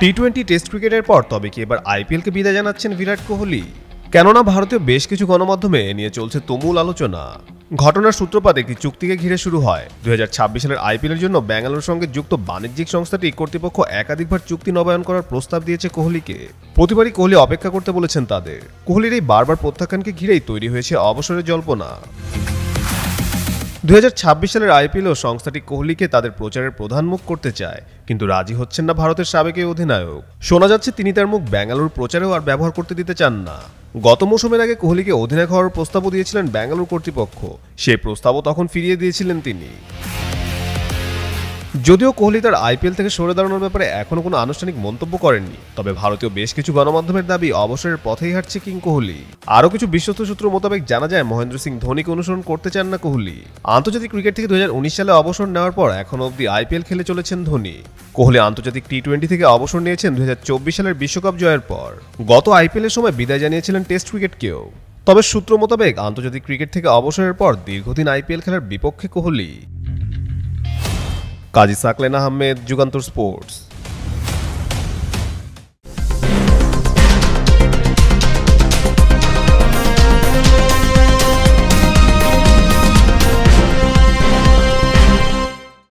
টি-20 test ক্রিকেটের পর তবে কি এবার আইপিএলকে বিদায় জানাচ্ছেন বিরাট কোহলি? কেননা ভারতীয় বেশ কিছু গণমাধ্যমে এ নিয়ে চলছে তুমুল আলোচনা। ঘটনার সূত্রপাত একটি চুক্তিকে ঘিরে শুরু হয়। 2026 সালের আইপিএলের জন্য ব্যাঙ্গালোর সঙ্গে যুক্ত বাণিজ্যিক সংস্থাটি কর্তৃপক্ষ একাধিকবার চুক্তি নবায়ন করার প্রস্তাব দিয়েছে কোহলিকে। প্রতিবারই কোহলি অপেক্ষা করতে বলেছেন তাদের। কোহলির এই বারবার প্রত্যাখ্যানকে ঘিরেই তৈরি হয়েছে অবসরের জল্পনা। 2026 সালের আইপিএলেও সংস্থাটি কোহলিকে তাদের প্রচারের প্রধান মুখ করতে চায়, কিন্তু রাজি হচ্ছেন না ভারতের সাবেক এই অধিনায়ক। শোনা যাচ্ছে তিনি তার মুখ ব্যাঙ্গালোর প্রচারেও আর ব্যবহার করতে দিতে চান না। গত মৌসুমের আগে কোহলিকে অধিনায়ক হওয়ার প্রস্তাবও দিয়েছিলেন ব্যাঙ্গালোর কর্তৃপক্ষ। সেই প্রস্তাবও তখন ফিরিয়ে দিয়েছিলেন তিনি। যদিও কোহলি তার আইপিএল থেকে সরে দাঁড়ানোর ব্যাপারে এখনো কোনো আনুষ্ঠানিক মন্তব্য করেননি, তবে ভারতীয় বেশ কিছু গণমাধ্যমের দাবি অবসরের পথেই হাঁটছে কিং কোহলি। আরও কিছু বিশ্বস্ত সূত্র মোতাবেক জানা যায় মহেন্দ্র সিং ধোনিকে অনুসরণ করতে চান না কোহলি। আন্তর্জাতিক ক্রিকেট থেকে 2019 সালে অবসর নেওয়ার পর এখনো অবধি আইপিএল খেলে চলেছেন ধোনি। কোহলি আন্তর্জাতিক টি-20 থেকে অবসর নিয়েছেন 2024 সালের বিশ্বকাপ জয়ের পর। গত আইপিএলের সময় বিদায় জানিয়েছিলেন টেস্ট ক্রিকেটকেও। তবে সূত্র মোতাবেক আন্তর্জাতিক ক্রিকেট থেকে অবসরের পর দীর্ঘদিন আইপিএল খেলার বিপক্ষে কোহলি। কাজী সাকলেন আহমেদ, যুগান্তর স্পোর্টস।